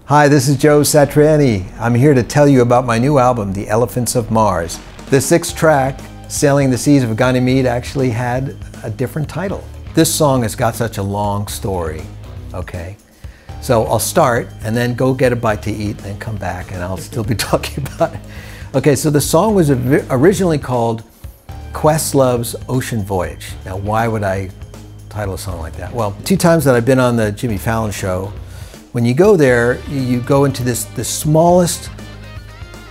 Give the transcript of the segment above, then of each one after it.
Hi, this is Joe Satriani. I'm here to tell you about my new album, The Elephants of Mars. The sixth track, Sailing the Seas of Ganymede, actually had a different title. This song has got such a long story, okay? So I'll start and then go get a bite to eat and then come back and I'll still be talking about it. Okay, so the song was originally called Questlove's Ocean Voyage. Now, why would I title a song like that? Well, 2 times that I've been on the Jimmy Fallon show, when you go there, you go into the smallest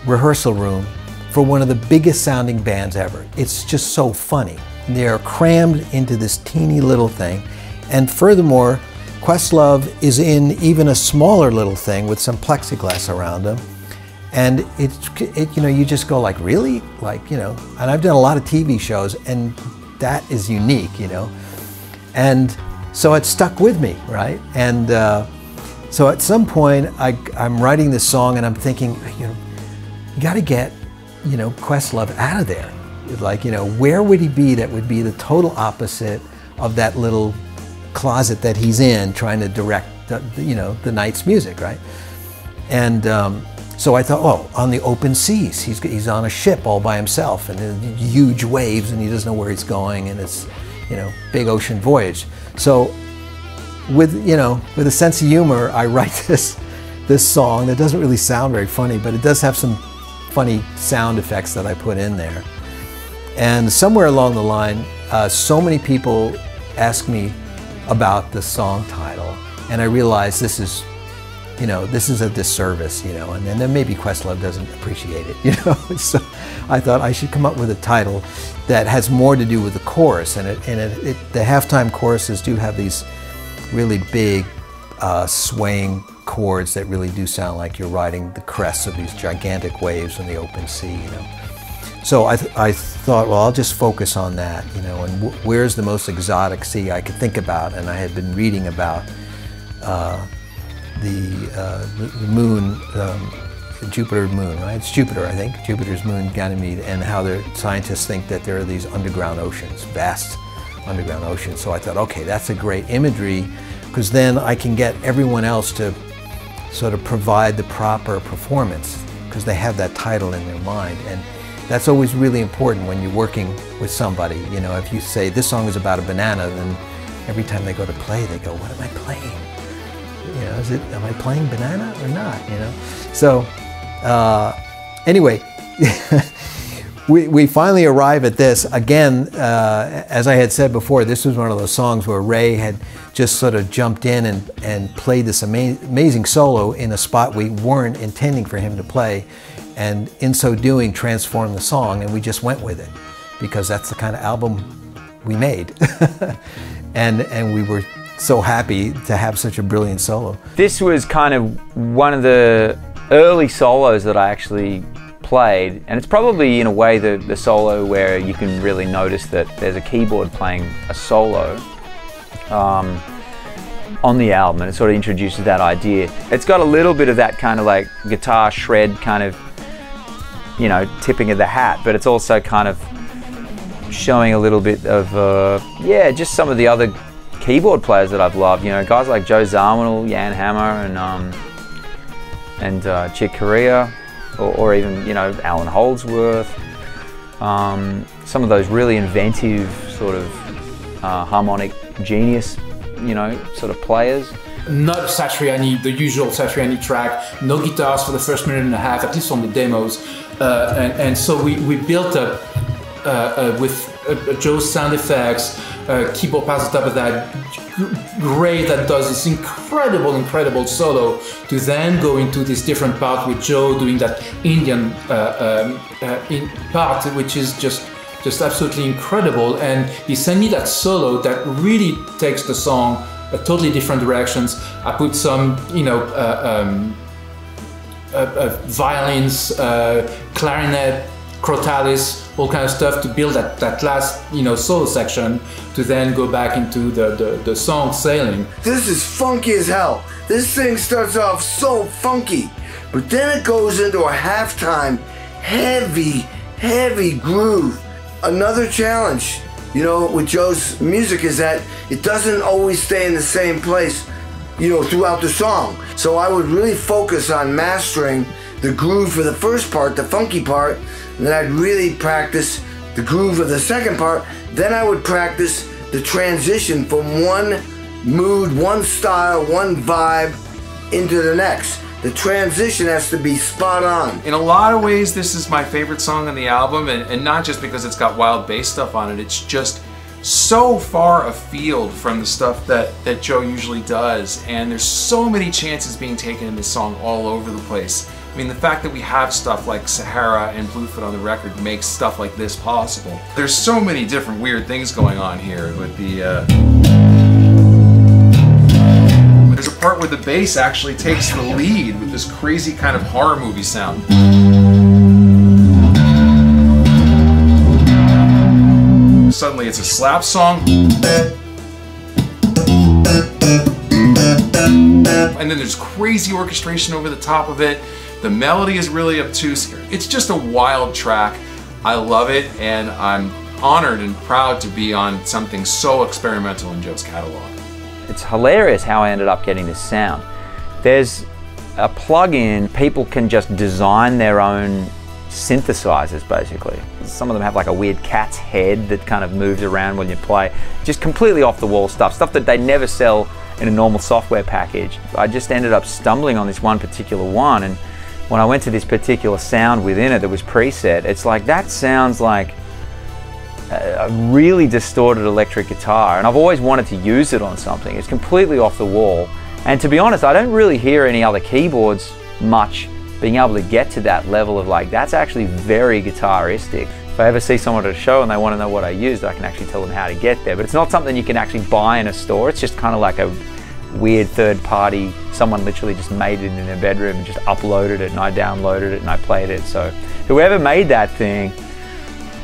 rehearsal room for one of the biggest sounding bands ever. It's just so funny. They're crammed into this teeny little thing. And furthermore, Questlove is in even a smaller little thing with some plexiglass around him. And you know, you just go like, really? Like, you know, and I've done a lot of TV shows and that is unique, you know. And so it stuck with me, right? And so at some point, I'm writing this song and I'm thinking, you know, you gotta get, you know, Questlove out of there. Like, you know, where would he be that would be the total opposite of that little closet that he's in trying to direct, you know, the night's music, right? And so I thought, oh, on the open seas. He's on a ship all by himself and huge waves and he doesn't know where he's going and it's, you know, big ocean voyage. So with a sense of humor, I write this song that doesn't really sound very funny, but it does have some funny sound effects that I put in there. And somewhere along the line, so many people ask me about the song title, and I realized this is, you know, this is a disservice, you know, and then maybe Questlove doesn't appreciate it, you know. So I thought I should come up with a title that has more to do with the chorus, and the halftime choruses do have these really big swaying chords that really do sound like you're riding the crests of these gigantic waves in the open sea, you know. So I thought, well, I'll just focus on that, you know, and where's the most exotic sea I could think about. And I had been reading about the moon, Jupiter moon, right? It's Jupiter, I think, Jupiter's moon, Ganymede, and how scientists think that there are these underground oceans, vast underground oceans. So I thought, okay, that's a great imagery, because then I can get everyone else to sort of provide the proper performance, because they have that title in their mind. And that's always really important when you're working with somebody. You know, if you say this song is about a banana, then every time they go to play, they go, what am I playing? You know, am I playing banana or not? You know. So anyway, we finally arrive at this. Again, as I had said before, this was one of those songs where Ray had just sort of jumped in and played this amazing solo in a spot we weren't intending for him to play, and in so doing transformed the song, and we just went with it because that's the kind of album we made. and we were so happy to have such a brilliant solo. This was kind of one of the early solos that I actually played, and it's probably in a way the solo where you can really notice that there's a keyboard playing a solo on the album, and it sort of introduces that idea. It's got a little bit of that kind of like guitar shred kind of, you know, tipping of the hat, but it's also kind of showing a little bit of yeah, just some of the other keyboard players that I've loved, you know, guys like Joe Satriani, Jan Hammer, and Chick Corea, or even, you know, Alan Holdsworth, some of those really inventive sort of harmonic genius, you know, sort of players. Not Satriani, the usual Satriani track, no guitars for the first minute and a half, at least on the demos, and so we built up with Joe's sound effects, keyboard pads on top of that, Ray that does this incredible solo, to then go into this different part with Joe doing that Indian part, which is just absolutely incredible. And he sent me that solo that really takes the song totally different directions. I put some, you know, violins, clarinet, crotalis, all kind of stuff to build that last, you know, solo section, to then go back into the song Sailing. This is funky as hell. This thing starts off so funky, but then it goes into a halftime heavy groove. Another challenge, you know, with Joe's music is that it doesn't always stay in the same place. you know, throughout the song. So I would really focus on mastering the groove for the first part, the funky part, and then I'd really practice the groove of the second part. Then I would practice the transition from one mood, one style, one vibe into the next. The transition has to be spot on. In a lot of ways, this is my favorite song on the album, and not just because it's got wild bass stuff on it, it's just so far afield from the stuff that Joe usually does, and there's so many chances being taken in this song all over the place. I mean, the fact that we have stuff like Sahara and Bluefoot on the record makes stuff like this possible. There's so many different weird things going on here with the... There's a part where the bass actually takes the lead with this crazy kind of horror movie sound. Suddenly it's a slap song. And then there's crazy orchestration over the top of it. The melody is really obtuse. It's just a wild track. I love it, and I'm honored and proud to be on something so experimental in Joe's catalog. It's hilarious how I ended up getting this sound. There's a plug-in, people can just design their own synthesizers basically. Some of them have like a weird cat's head that kind of moves around when you play. Just completely off the wall stuff that they never sell in a normal software package. I just ended up stumbling on this one particular one, and when I went to this particular sound within it that was preset, it's like, that sounds like a really distorted electric guitar, and I've always wanted to use it on something. It's completely off the wall, and to be honest, I don't really hear any other keyboards much being able to get to that level of like, that's actually very guitaristic. If I ever see someone at a show and they want to know what I used, I can actually tell them how to get there, but it's not something you can actually buy in a store. It's just kind of like a weird third party, someone literally just made it in their bedroom and just uploaded it, and I downloaded it and I played it. So whoever made that thing,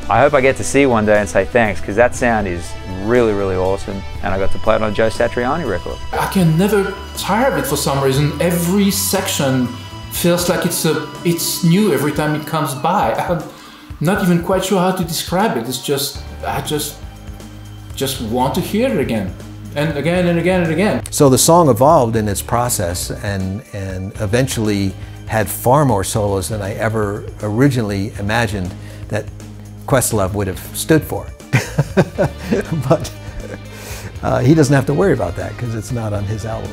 I hope I get to see one day and say thanks, because that sound is really, really awesome, and I got to play it on a Joe Satriani record. I can never tire of it for some reason. Every section feels like it's new every time it comes by. I'm not even quite sure how to describe it. It's just, I just want to hear it again. And again and again and again. So the song evolved in its process and eventually had far more solos than I ever originally imagined that Questlove would have stood for. But he doesn't have to worry about that because it's not on his album.